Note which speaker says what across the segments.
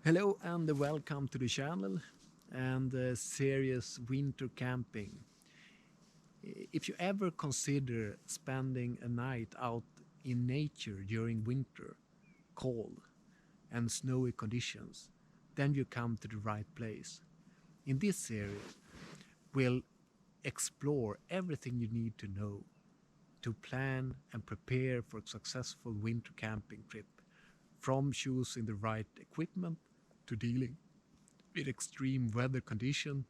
Speaker 1: Hello and welcome to the channel and serious winter camping. If you ever consider spending a night out in nature during winter, cold and snowy conditions, then you come to the right place. In this series, we'll explore everything you need to know to plan and prepare for a successful winter camping trip, from choosing the right equipment to dealing with extreme weather conditions.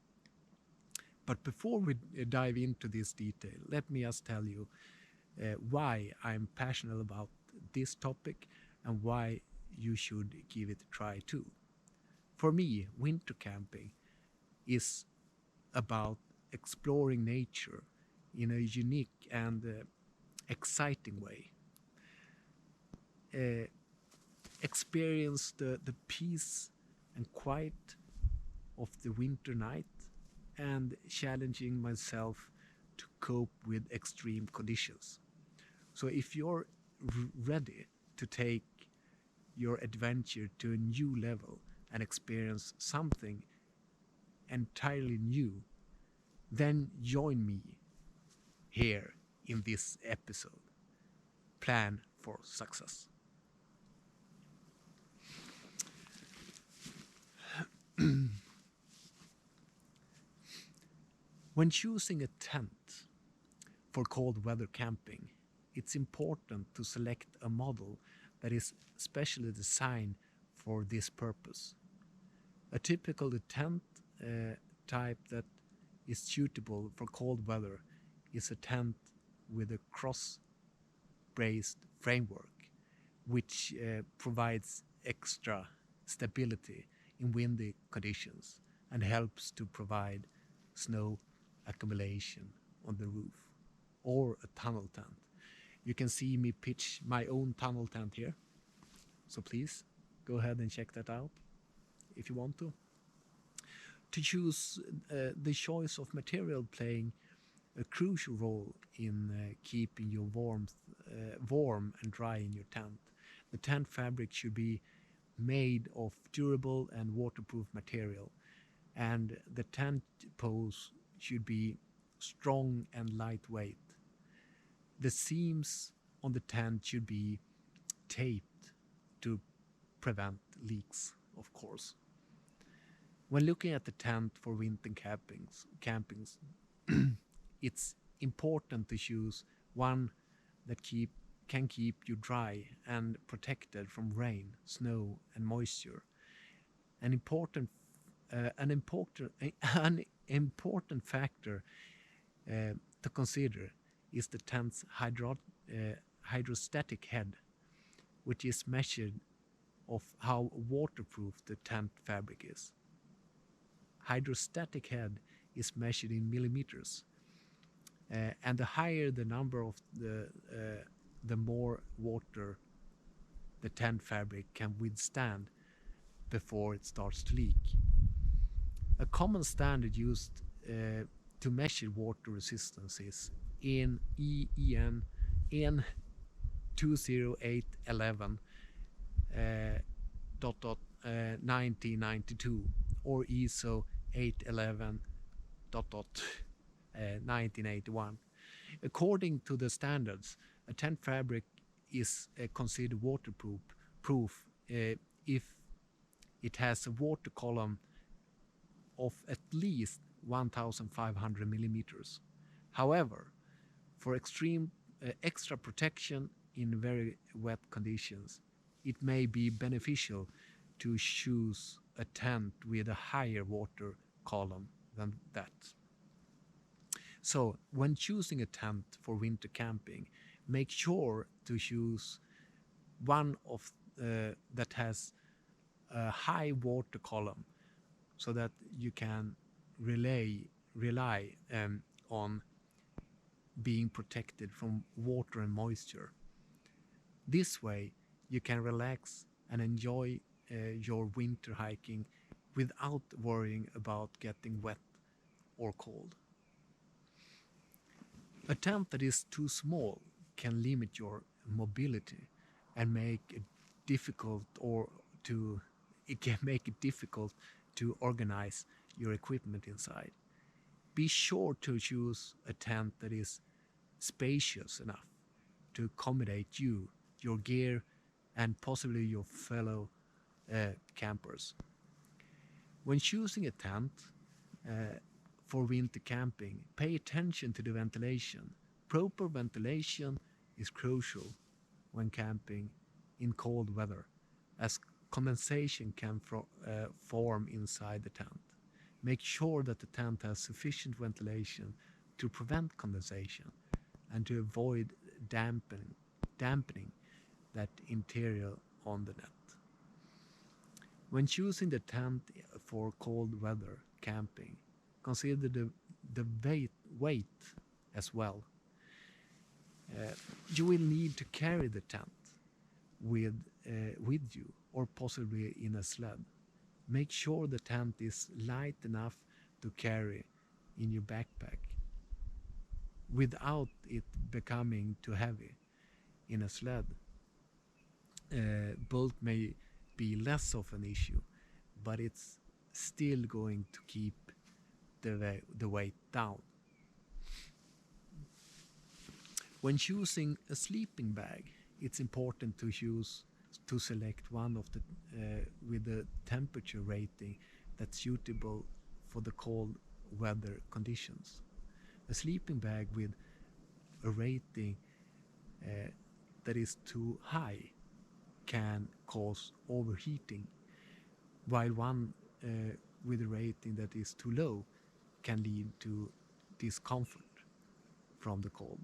Speaker 1: But before we dive into this detail, let me just tell you why I'm passionate about this topic and why you should give it a try too. For me, winter camping is about exploring nature in a unique and exciting way. Uh, Experience the peace and quiet of the winter night and challenging myself to cope with extreme conditions. So if you're ready to take your adventure to a new level and experience something entirely new, then join me here in this episode. Plan for success. When choosing a tent for cold weather camping, it's important to select a model that is specially designed for this purpose. A typical tent type that is suitable for cold weather is a tent with a cross-braced framework, which provides extra stability in windy conditions and helps to provide snow accumulation on the roof, or a tunnel tent. You can see me pitch my own tunnel tent here, so please go ahead and check that out if you want to. To choose the choice of material playing a crucial role in keeping you warm and dry in your tent. The tent fabric should be made of durable and waterproof material, and the tent poles should be strong and lightweight. The seams on the tent should be taped to prevent leaks, of course. When looking at the tent for winter campings, it's important to choose one that can keep you dry and protected from rain, snow, and moisture. An important an important an important factor to consider is the tent's hydrostatic head, which is measured of how waterproof the tent fabric is. Hydrostatic head is measured in millimeters, and the higher the number of the more water the tent fabric can withstand before it starts to leak. A common standard used to measure water resistance is in EN 20811 dot dot 1992 or ISO 811 dot dot 1981. According to the standards, a tent fabric is considered waterproof if it has a water column of at least 1,500 millimeters. However, for extreme extra protection in very wet conditions, it may be beneficial to choose a tent with a higher water column than that. So, when choosing a tent for winter camping, make sure to choose one of that has a high water column, so that you can rely on being protected from water and moisture. This way, you can relax and enjoy your winter hiking without worrying about getting wet or cold. A tent that is too small can limit your mobility and make it difficult or to it can make it difficult to organize your equipment inside. Be sure to choose a tent that is spacious enough to accommodate you, your gear, and possibly your fellow campers. When choosing a tent for winter camping, pay attention to the ventilation. Proper ventilation is crucial when camping in cold weather, as condensation can form inside the tent. Make sure that the tent has sufficient ventilation to prevent condensation and to avoid dampening that interior on the net. When choosing the tent for cold weather camping, consider the weight as well. You will need to carry the tent with you or possibly in a sled. Make sure the tent is light enough to carry in your backpack without it becoming too heavy. In a sled, bulk may be less of an issue, but it's still going to keep the weight down. When choosing a sleeping bag, it's important to select one of the with a temperature rating that's suitable for the cold weather conditions. A sleeping bag with a rating that is too high can cause overheating, while one with a rating that is too low can lead to discomfort from the cold.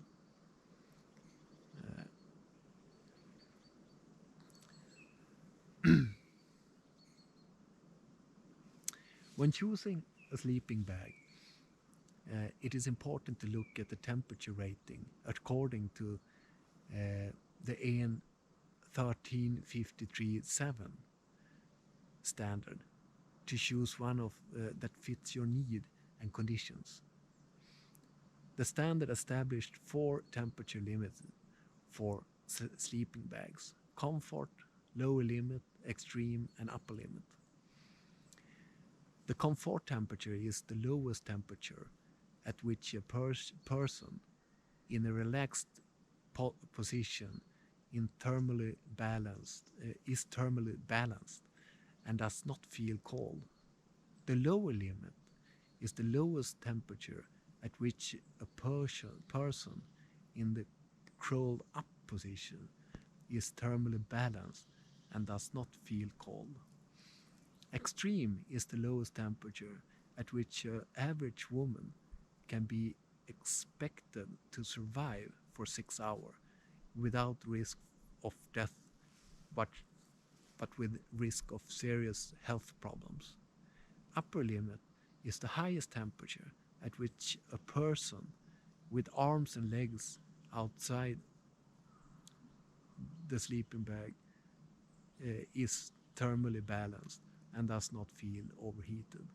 Speaker 1: When choosing a sleeping bag, it is important to look at the temperature rating according to the EN 13537 standard to choose one of that fits your need and conditions. The standard established 4 temperature limits for sleeping bags: comfort, lower limit, extreme, and upper limit. The comfort temperature is the lowest temperature at which a person in a relaxed position is thermally balanced and does not feel cold. The lower limit is the lowest temperature at which a person in the curled up position is thermally balanced and does not feel cold. Extreme is the lowest temperature at which an average woman can be expected to survive for 6 hours without risk of death, but with risk of serious health problems. Upper limit is the highest temperature at which a person with arms and legs outside the sleeping bag is thermally balanced and does not feel overheated.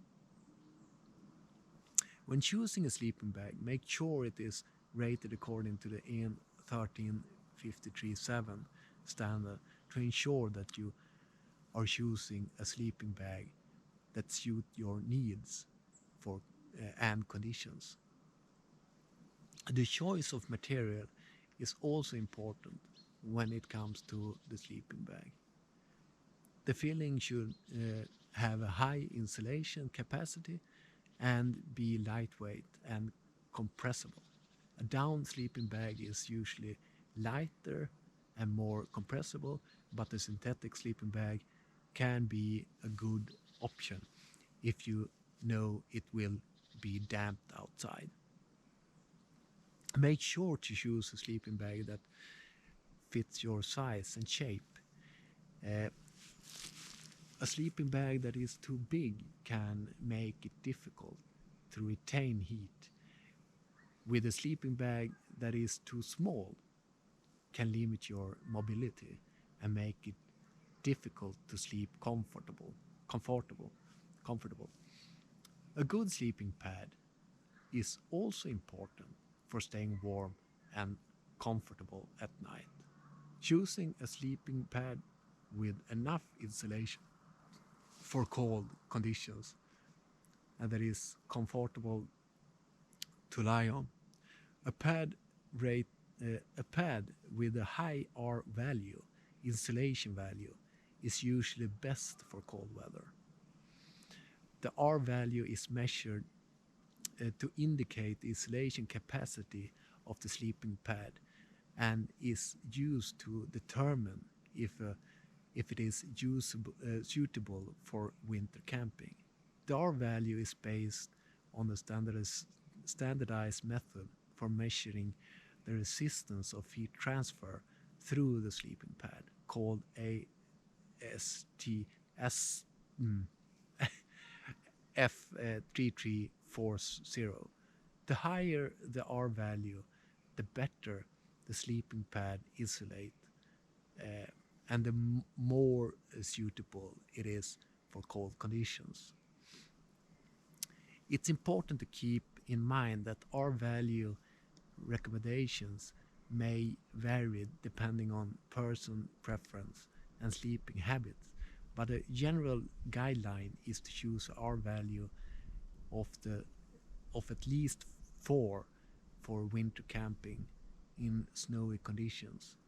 Speaker 1: When choosing a sleeping bag, make sure it is rated according to the EN 13537 standard to ensure that you are choosing a sleeping bag that suits your needs and conditions. The choice of material is also important when it comes to the sleeping bag. The filling should have a high insulation capacity and be lightweight and compressible. A down sleeping bag is usually lighter and more compressible, but a synthetic sleeping bag can be a good option if you know it will be damp outside. Make sure to choose a sleeping bag that fits your size and shape. A sleeping bag that is too big can make it difficult to retain heat. With a sleeping bag that is too small can limit your mobility and make it difficult to sleep comfortable. A good sleeping pad is also important for staying warm and comfortable at night. Choosing a sleeping pad with enough insulation for cold conditions and that is comfortable to lie on. A pad rate a pad with a high R value, insulation value, is usually best for cold weather. The R value is measured to indicate the insulation capacity of the sleeping pad and is used to determine if it is suitable for winter camping. The R value is based on a standardized method for measuring the resistance of heat transfer through the sleeping pad called ASTS F3340. The higher the R value, the better the sleeping pad insulate and the more suitable it is for cold conditions. It's important to keep in mind that R value recommendations may vary depending on person preference and sleeping habits, but a general guideline is to choose R value of at least 4 for winter camping in snowy conditions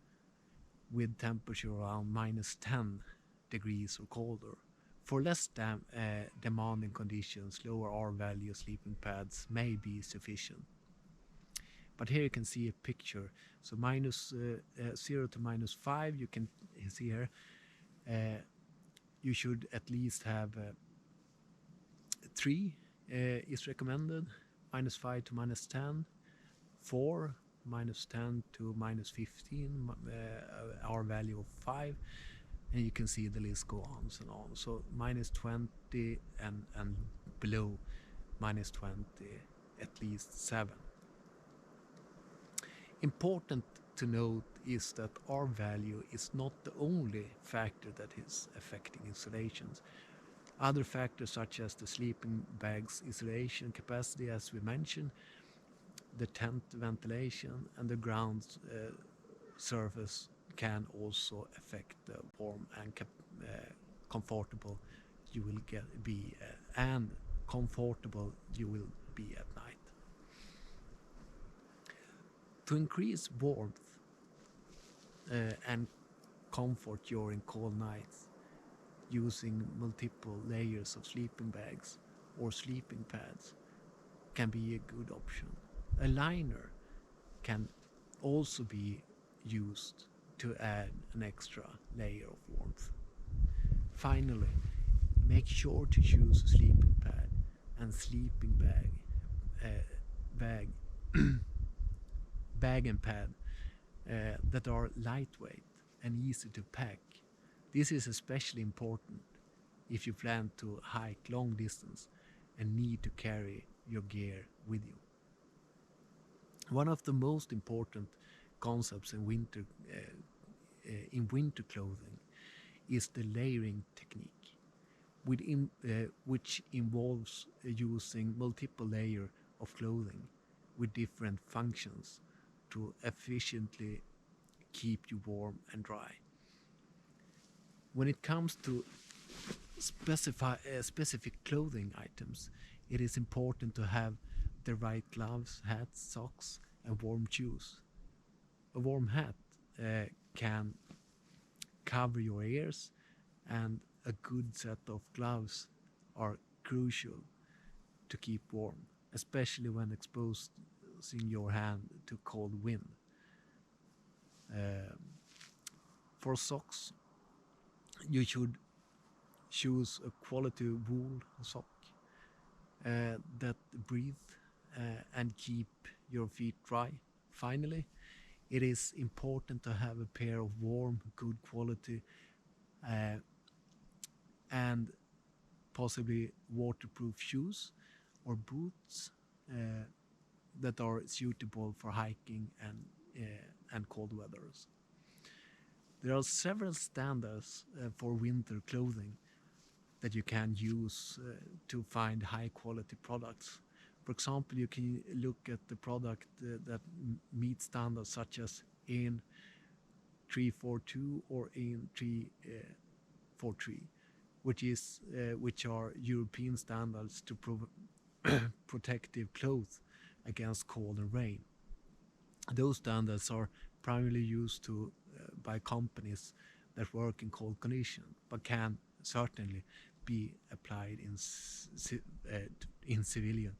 Speaker 1: with temperature around -10 degrees or colder. For less demanding conditions, lower R value sleeping pads may be sufficient. But here you can see a picture. So -0 to -5, you can see here. You should at least have 3 is recommended, -5 to -10, 4, -10 to -15, R value of 5, and you can see the list go on and on. So -20 and below -20, at least 7. Important to note is that R value is not the only factor that is affecting insulations. Other factors such as the sleeping bag's insulation capacity, as we mentioned, the tent ventilation and the ground surface can also affect the warm and comfortable you will be and comfortable you will be at night. To increase warmth and comfort during cold nights, using multiple layers of sleeping bags or sleeping pads can be a good option. A liner can also be used to add an extra layer of warmth. Finally, make sure to choose a sleeping pad and sleeping bag and pad that are lightweight and easy to pack. This is especially important if you plan to hike long distance and need to carry your gear with you. One of the most important concepts in winter clothing is the layering technique, which involves using multiple layers of clothing with different functions to efficiently keep you warm and dry. When it comes to specific clothing items, it is important to have the right gloves, hats, socks, and warm shoes. A warm hat can cover your ears, and a good set of gloves are crucial to keep warm, especially when exposing your hand to cold wind. For socks, you should choose a quality wool sock that breathe and keep your feet dry. Finally, it is important to have a pair of warm, good quality and possibly waterproof shoes or boots that are suitable for hiking and cold weathers. There are several standards for winter clothing that you can use to find high quality products. For example, you can look at the product that meets standards such as EN 342 or EN 343. which are European standards to protective clothes against cold and rain. Those standards are primarily used by companies that work in cold conditions, but can certainly be applied in civilian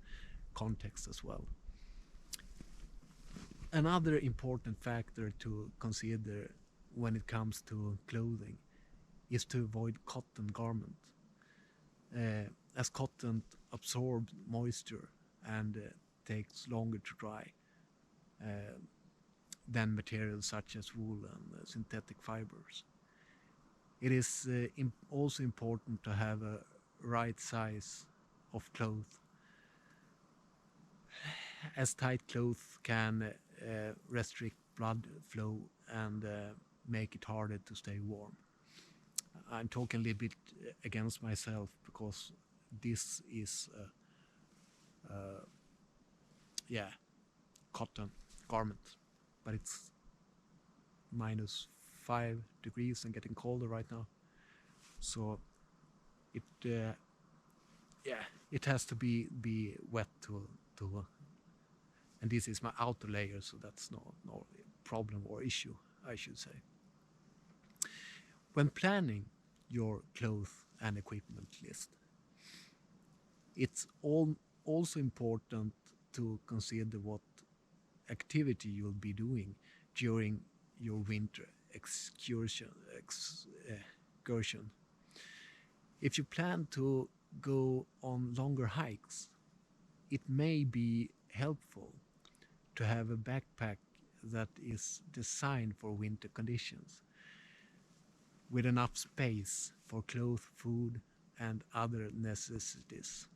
Speaker 1: context as well. Another important factor to consider when it comes to clothing is to avoid cotton garments, as cotton absorbs moisture and takes longer to dry than materials such as wool and synthetic fibers. It is also important to have a right size of clothes, as tight clothes can restrict blood flow and make it harder to stay warm. I'm talking a little bit against myself because this is cotton garment, but it's -5 degrees and getting colder right now, so it it has to be wet to and this is my outer layer, so that's no problem or issue, I should say. When planning your clothes and equipment list, it's also important to consider what activity you'll be doing during your winter excursion. If you plan to go on longer hikes, it may be helpful to have a backpack that is designed for winter conditions, with enough space for clothes, food, and other necessities.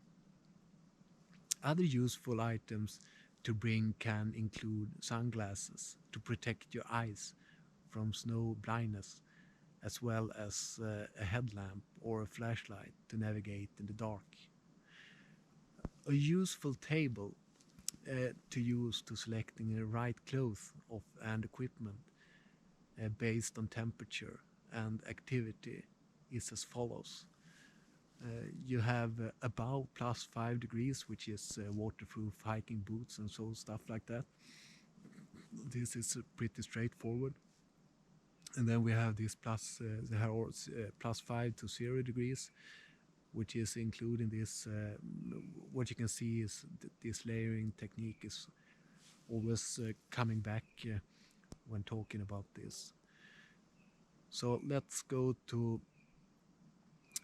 Speaker 1: Other useful items to bring can include sunglasses to protect your eyes from snow blindness, as well as a headlamp or a flashlight to navigate in the dark. A useful table to use to selecting the right clothes and equipment based on temperature and activity is as follows. You have above +5 degrees, which is waterproof hiking boots and so stuff like that. This is pretty straightforward. And then we have this +5 to 0 degrees, which is including this. What you can see is this layering technique is always coming back when talking about this. So let's go to,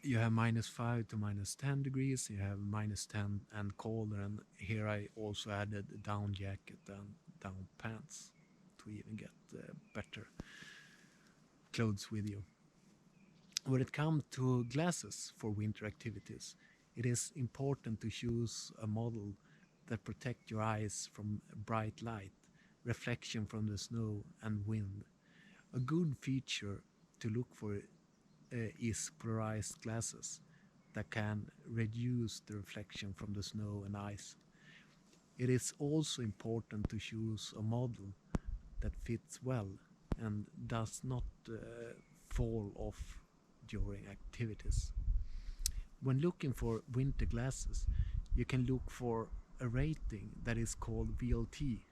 Speaker 1: you have -5 to -10 degrees, you have -10 and colder, and here I also added a down jacket and down pants to even get better clothes with you. When it comes to glasses for winter activities, it is important to choose a model that protects your eyes from bright light, reflection from the snow and wind. A good feature to look for is polarized glasses that can reduce the reflection from the snow and ice. It is also important to choose a model that fits well and does not fall off during activities. When looking for winter glasses, you can look for a rating that is called VLT,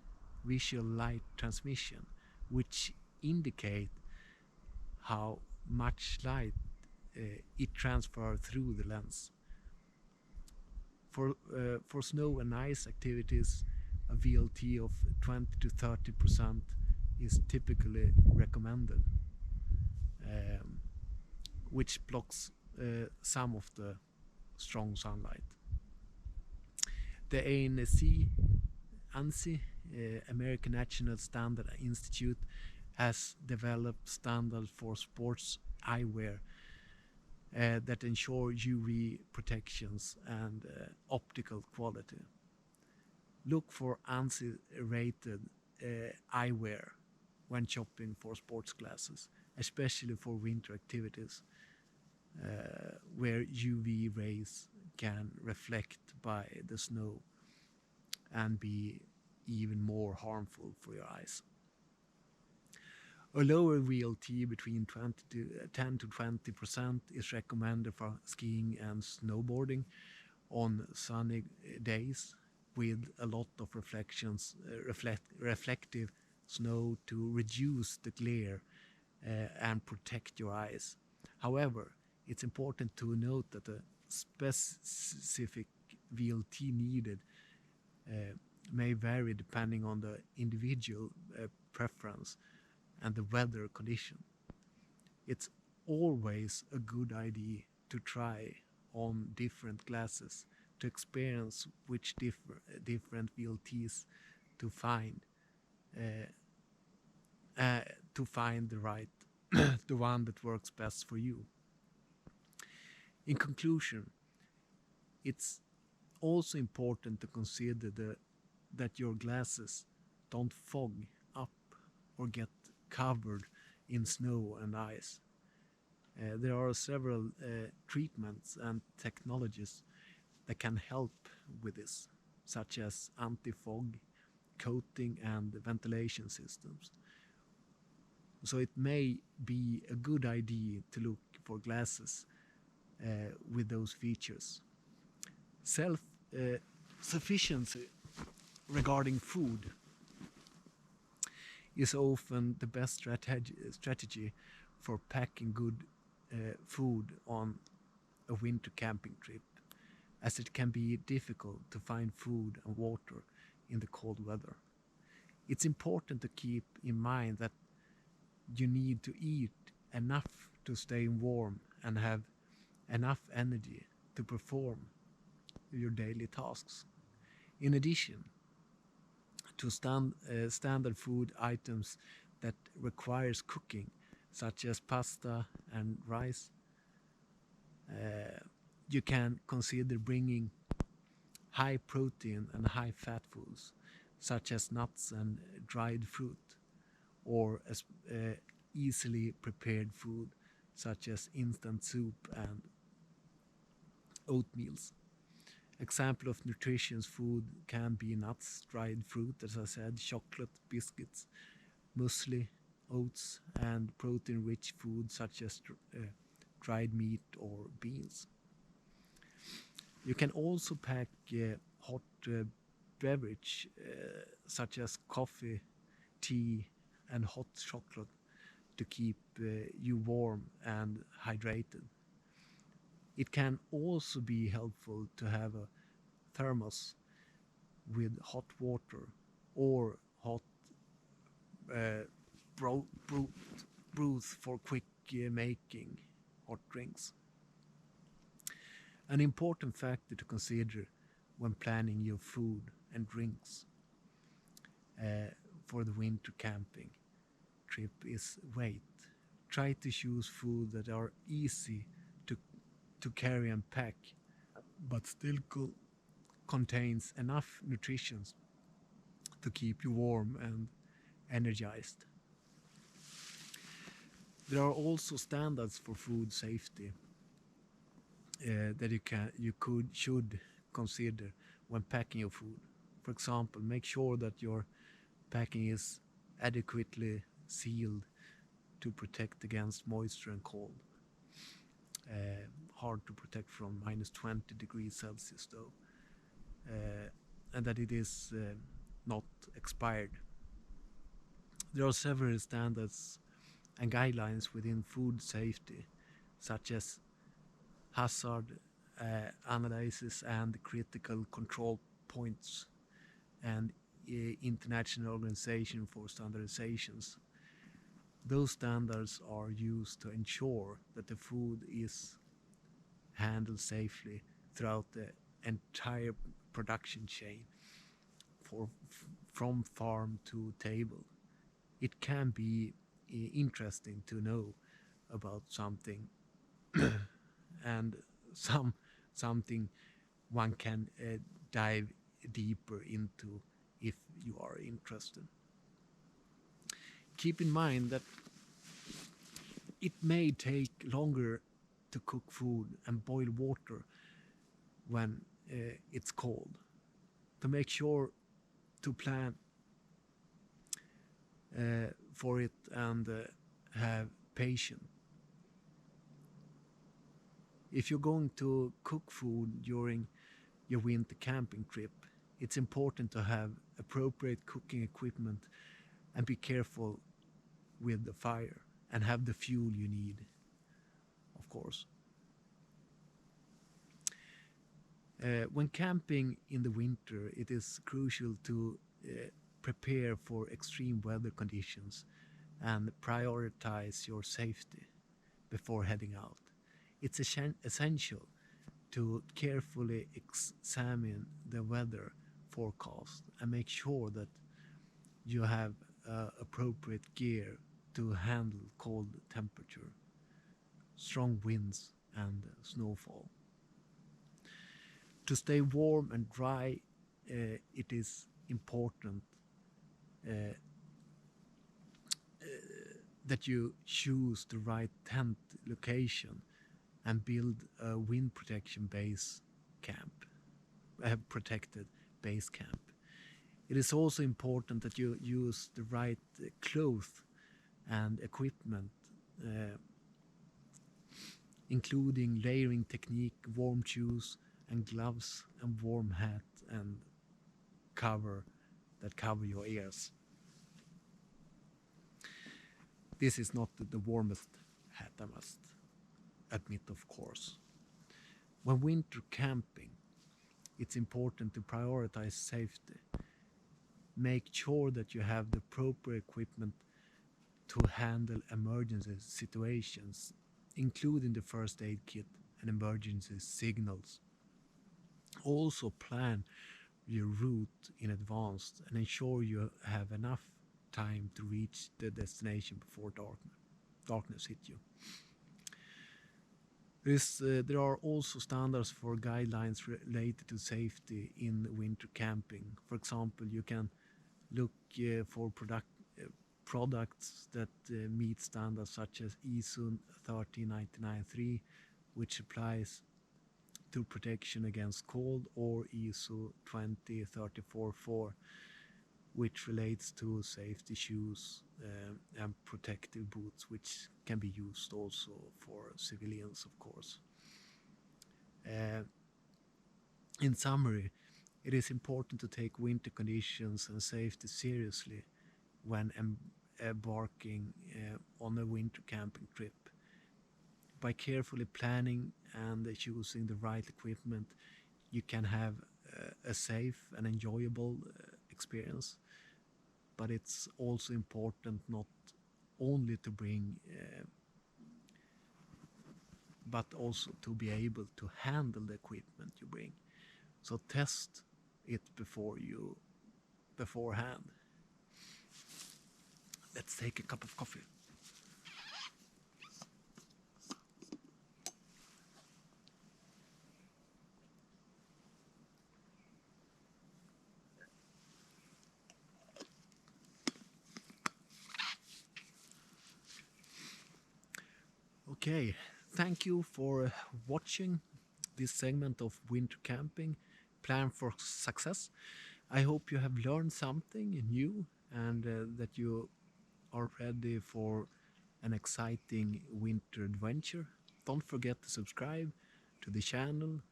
Speaker 1: visual light transmission, which indicate how much light it transfers through the lens. For snow and ice activities, a VLT of 20 to 30% is typically recommended, which blocks some of the strong sunlight. The ANSI, American National Standard Institute, has developed standards for sports eyewear that ensure UV protections and optical quality. Look for ANSI-rated eyewear when shopping for sports glasses, especially for winter activities where UV rays can reflect by the snow and be even more harmful for your eyes. A lower VLT between 10 to 20% is recommended for skiing and snowboarding on sunny days with a lot of reflective snow to reduce the glare and protect your eyes. However, it's important to note that the specific VLT needed may vary depending on the individual preference and the weather condition. It's always a good idea to try on different glasses to experience which different VLTs to find the right the one that works best for you. In conclusion, it's also important to consider that your glasses don't fog up or get covered in snow and ice. There are several treatments and technologies that can help with this, such as anti-fog, coating, and ventilation systems. So it may be a good idea to look for glasses with those features. Self-sufficiency regarding food is often the best strategy for packing good food on a winter camping trip, as it can be difficult to find food and water in the cold weather. It's important to keep in mind that you need to eat enough to stay warm and have enough energy to perform your daily tasks. In addition to standard food items that requires cooking, such as pasta and rice, you can consider bringing high protein and high fat foods, such as nuts and dried fruit, or easily prepared food, such as instant soup and oatmeals. Example of nutritious food can be nuts, dried fruit, as I said, chocolate, biscuits, muesli, oats, and protein-rich food such as dried meat or beans. You can also pack hot beverage such as coffee, tea, and hot chocolate to keep you warm and hydrated. It can also be helpful to have a thermos with hot water or hot brews for quick making hot drinks. An important factor to consider when planning your food and drinks for the winter camping trip is weight. Try to choose food that are easy to carry and pack, but still contains enough nutrition to keep you warm and energized. There are also standards for food safety that you should consider when packing your food. For example, make sure that your packing is adequately sealed to protect against moisture and cold. Hard to protect from minus 20 degrees Celsius though, and that it is not expired. There are several standards and guidelines within food safety, such as hazard analysis and critical control points, and International Organization for Standardizations. Those standards are used to ensure that the food is handled safely throughout the entire production chain from farm to table. It can be interesting to know about something and something one can dive deeper into if you are interested. Keep in mind that it may take longer to cook food and boil water when it's cold. To make sure to plan for it and have patience. If you're going to cook food during your winter camping trip, it's important to have appropriate cooking equipment and be careful with the fire and have the fuel you need, of course. When camping in the winter, it is crucial to prepare for extreme weather conditions and prioritize your safety before heading out. It's essential to carefully examine the weather forecast and make sure that you have appropriate gear to handle cold temperature, strong winds, and snowfall. To stay warm and dry, it is important uh, that you choose the right tent location and build a wind protection base camp, protected base camp. It is also important that you use the right clothes and equipment, including layering technique, warm shoes and gloves, and warm hat and cover your ears. This is not the warmest hat, I must admit, of course. When winter camping, it's important to prioritize safety. Make sure that you have the proper equipment to handle emergency situations, including the first aid kit and emergency signals. Also plan your route in advance and ensure you have enough time to reach the destination before darkness hit you. There are also standards for guidelines related to safety in winter camping. For example, you can look for products that meet standards such as ISO 13993, which applies to protection against cold, or ISO 20344, which relates to safety shoes and protective boots, which can be used also for civilians, of course. In summary, it is important to take winter conditions and safety seriously when embarking on a winter camping trip. By carefully planning and choosing the right equipment, you can have a safe and enjoyable experience. But it's also important not only to bring, but also to be able to handle the equipment you bring. So test it beforehand. Let's take a cup of coffee. Okay, thank you for watching this segment of winter camping, Plan for Success. I hope you have learned something new and that you are ready for an exciting winter adventure. Don't forget to subscribe to the channel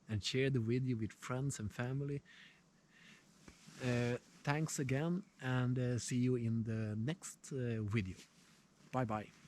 Speaker 1: and share the video with friends and family. Thanks again, and see you in the next video. Bye bye.